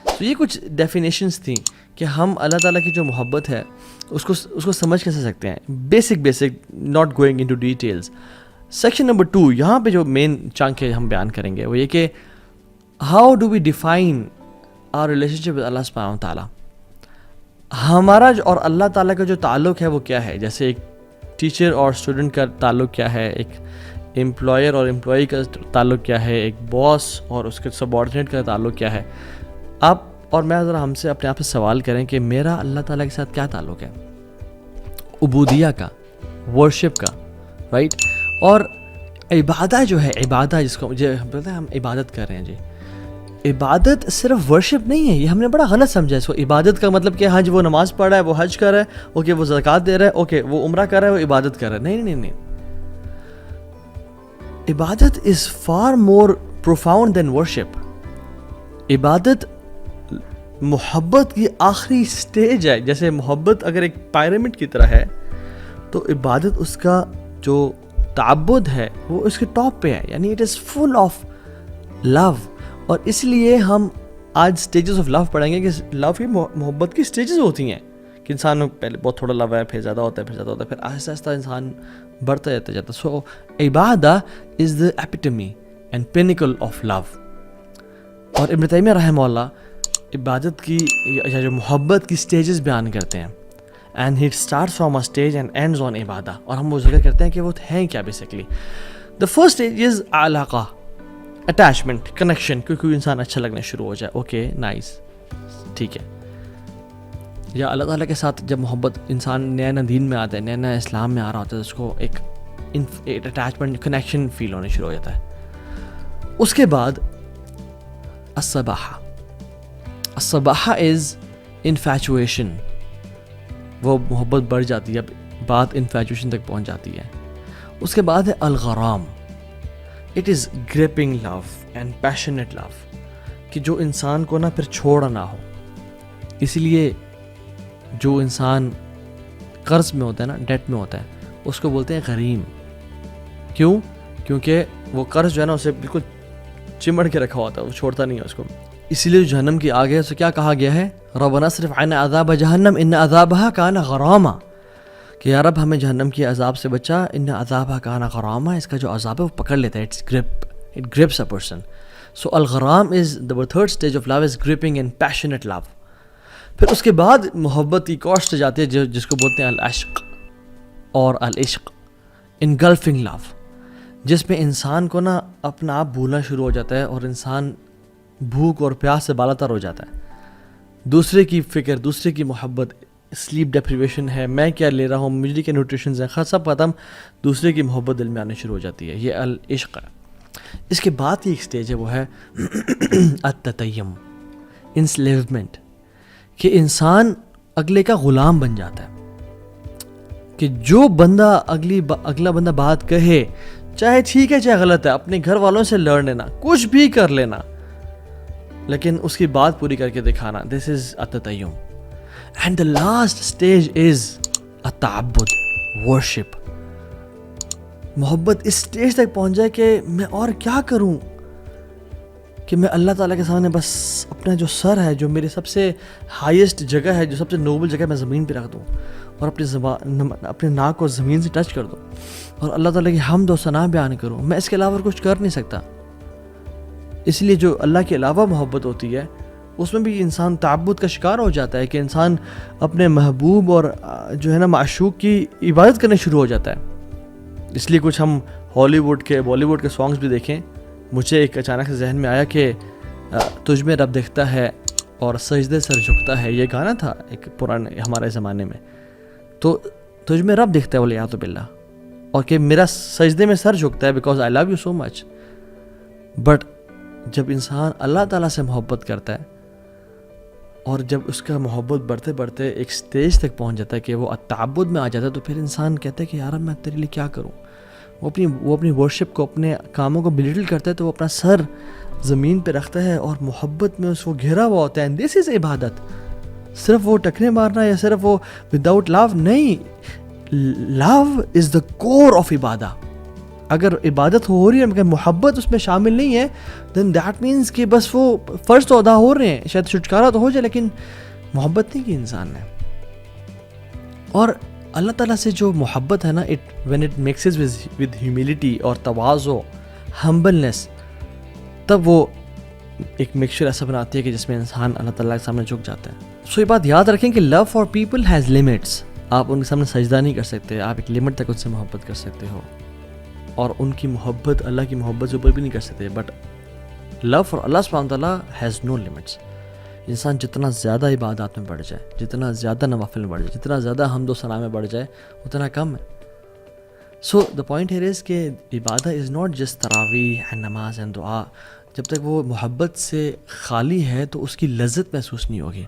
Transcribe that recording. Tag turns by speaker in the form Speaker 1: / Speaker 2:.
Speaker 1: تو یہ کچھ ڈیفینیشنس تھیں کہ ہم اللہ تعالیٰ کی جو محبت ہے اس کو سمجھ کیسے سکتے ہیں. Basic not going into details. Section number 2 یہاں پہ جو مین چنک ہے ہم بیان کریں گے وہ یہ کہ how do we define our relationship with اللہ سبحانہ وتعالیٰ. ہمارا اور اللہ تعالیٰ کا جو تعلق ہے وہ کیا ہے. جیسے ایک ٹیچر اور اسٹوڈنٹ کا تعلق کیا ہے, ایک امپلائر اور امپلائی کا تعلق کیا ہے, ایک باس اور اس کے سبارڈینیٹ کا تعلق کیا ہے. آپ اور میں ذرا ہم سے اپنے آپ سے سوال کریں کہ میرا اللہ تعالیٰ کے ساتھ کیا تعلق ہے. عبودیہ کا, ورشپ کا, رائٹ. اور عبادت جو ہے, عبادت جس کو مجھے پتہ ہے ہم عبادت کر رہے ہیں جی, عبادت صرف ورشپ نہیں ہے. یہ ہم نے بڑا غلط سمجھا اس کو. عبادت کا مطلب کہ ہاں جی وہ نماز پڑھ رہا ہے, وہ حج کر رہا ہے, اوکے وہ زکوٰۃ دے رہا ہے, اوکے وہ عمرہ کر رہا ہے, وہ عبادت کر رہا ہے. نہیں. عبادت is far more profound than worship. عبادت محبت کی آخری سٹیج ہے. جیسے محبت اگر ایک پیرامڈ کی طرح ہے تو عبادت اس کا جو تعبد ہے وہ اس کے ٹاپ پہ ہے. یعنی اٹ از فل آف لو. اور اس لیے ہم آج سٹیجز آف لو پڑھیں گے کہ لو کی محبت کی سٹیجز ہوتی ہیں کہ انسان پہلے بہت تھوڑا لو ہے, پھر زیادہ ہوتا ہے, پھر آہستہ آہستہ انسان بڑھتا جاتا ہے. سو عبادت از دا ایپیٹمی اینڈ پینیکل آف لو. اور ابن تیمیہ رحمہ اللہ عبادت کی یا جو محبت کی سٹیجز بیان کرتے ہیں. And he starts from a stage and ends on عبادہ. اور ہم وہ ذکر کرتے ہیں کہ وہ ہیں کیا basically. The first stage is علاقہ, اٹیچمنٹ, کنیکشن. کیونکہ انسان اچھا لگنا شروع ہو جائے, اوکے نائس, ٹھیک ہے. یا اللہ تعالیٰ کے ساتھ جب محبت انسان نیا نیا دین میں آتا ہے, نیا نیا اسلام میں آ رہا ہوتا ہے, اس کو ایک اٹیچمنٹ, کنیکشن فیل ہونے شروع ہو جاتا ہے. اس کے بعد الصباحہ از انفیچویشن. وہ محبت بڑھ جاتی ہے, اب بات انفیچویشن تک پہنچ جاتی ہے. اس کے بعد ہے الغرام. It is gripping love and passionate love, کہ جو انسان کو نا پھر چھوڑا نہ ہو. اسی لیے جو انسان قرض میں ہوتا ہے نا, ڈیٹ میں ہوتا ہے, اس کو بولتے ہیں غریم. کیوں؟ کیونکہ وہ قرض جو ہے نا اسے بالکل چمڑ کے رکھا ہوتا ہے, وہ چھوڑتا نہیں ہے اس کو. اسی لیے جو جہنم کی آگ ہے اسے کیا کہا گیا ہے, ربنا اصرف عنا عذاب جہنم ان عذابها کان غراما, کہ یا رب ہمیں جہنم کی عذاب سے بچا, ان عذابها کان غراما. اس کا جو عذاب ہے وہ پکڑ لیتا ہے, it grips a person. So الغرام is the third stage of love is gripping and passionate love. پھر اس کے بعد محبت کی کوسٹ جاتی ہے جس کو بولتے ہیں العشق اور العشق, engulfing love, جس میں انسان کو نا اپنا آپ بھولنا شروع ہو جاتا ہے اور انسان بھوک اور پیاس سے بالا تر ہو جاتا ہے. دوسرے کی فکر, دوسرے کی محبت, سلیپ ڈیپریویشن ہے, میں کیا لے رہا ہوں, مجھے کیا نیوٹریشنز ہیں, سب ختم. دوسرے کی محبت دل میں آنے شروع ہو جاتی ہے. یہ العشق ہے. اس کے بعد کی ایک سٹیج ہے وہ ہے التتیم, انسلیومنٹ, کہ انسان اگلے کا غلام بن جاتا ہے. کہ جو بندہ اگلا بندہ بات کہے, چاہے ٹھیک ہے چاہے غلط ہے, اپنے گھر والوں سے لڑ لینا, کچھ بھی کر لینا, لیکن اس کی بات پوری کر کے دکھانا. دس از التتیم. And the last stage is التعبد, ورشپ. محبت اس اسٹیج تک پہنچ جائے کہ میں اور کیا کروں, کہ میں اللہ تعالیٰ کے سامنے بس اپنا جو سر ہے, جو میری سب سے ہائیسٹ جگہ ہے, جو سب سے نوبل جگہ, میں زمین پہ رکھ دوں اور اپنے ناک کو زمین سے ٹچ کر دوں اور اللہ تعالیٰ کی حمد و ثنا بیان کروں. میں اس کے علاوہ کچھ کر نہیں سکتا. اس لیے جو اللہ کے علاوہ محبت ہوتی ہے اس میں بھی انسان تعبد کا شکار ہو جاتا ہے, کہ انسان اپنے محبوب اور جو ہے نا معشوق کی عبادت کرنے شروع ہو جاتا ہے. اس لیے کچھ ہم ہالی ووڈ کے, بالی ووڈ کے سانگز بھی دیکھیں. مجھے ایک اچانک سے ذہن میں آیا کہ تجھ میں رب دیکھتا ہے اور سجدے سر جھکتا ہے. یہ گانا تھا ایک پرانے ہمارے زمانے میں. تو تجھ میں رب دیکھتا ہے والیعاذ باللہ, اور کہ میرا سجدے میں سر جھکتا ہے because I love you so much. But جب انسان اللہ تعالیٰ سے محبت کرتا ہے اور جب اس کا محبت بڑھتے بڑھتے ایک سٹیج تک پہنچ جاتا ہے کہ وہ تعبد میں آ جاتا ہے, تو پھر انسان کہتا ہے کہ یار میں تیرے لیے کیا کروں. وہ اپنی ورشپ کو, اپنے کاموں کو بلیٹل کرتا ہے, تو وہ اپنا سر زمین پہ رکھتا ہے اور محبت میں اس کو گھرا ہوا ہوتا ہے. دس از عبادت. صرف وہ ٹکنے مارنا یا صرف وہ وداؤٹ لو نہیں. لو از دا کور آف عبادہ. اگر عبادت ہو رہی ہے مگر محبت اس میں شامل نہیں ہے دین دیٹ مینس کہ بس وہ فرض تو ادا ہو رہے ہیں, شاید چھٹکارا تو ہو جائے لیکن محبت نہیں کی انسان نے. اور اللہ تعالیٰ سے جو محبت ہے نا, when it mixes with humility اور تواضع, ہمبلنس, تب وہ ایک مکسچر ایسا بناتی ہے کہ جس میں انسان اللہ تعالیٰ کے سامنے جھک جاتا ہے. سو یہ بات یاد رکھیں کہ love for people has limits. آپ ان کے سامنے سجدہ نہیں کر سکتے, آپ ایک لمٹ تک ان سے محبت کر سکتے ہو, اور ان کی محبت اللہ کی محبت سے اوپر بھی نہیں کر سکتے. بٹ لو فار اللہ سبحانہ وتعالیٰ ہیز نو لمٹس. انسان جتنا زیادہ عبادات میں بڑھ جائے, جتنا زیادہ نوافل میں بڑھ جائے, جتنا زیادہ حمد و ثنا میں بڑھ جائے, اتنا کم ہے. سو دا پوائنٹ ہیئر از کہ عبادت از ناٹ جسٹ تراویح اینڈ نماز اینڈ دعا. جب تک وہ محبت سے خالی ہے تو اس کی لذت محسوس نہیں ہوگی.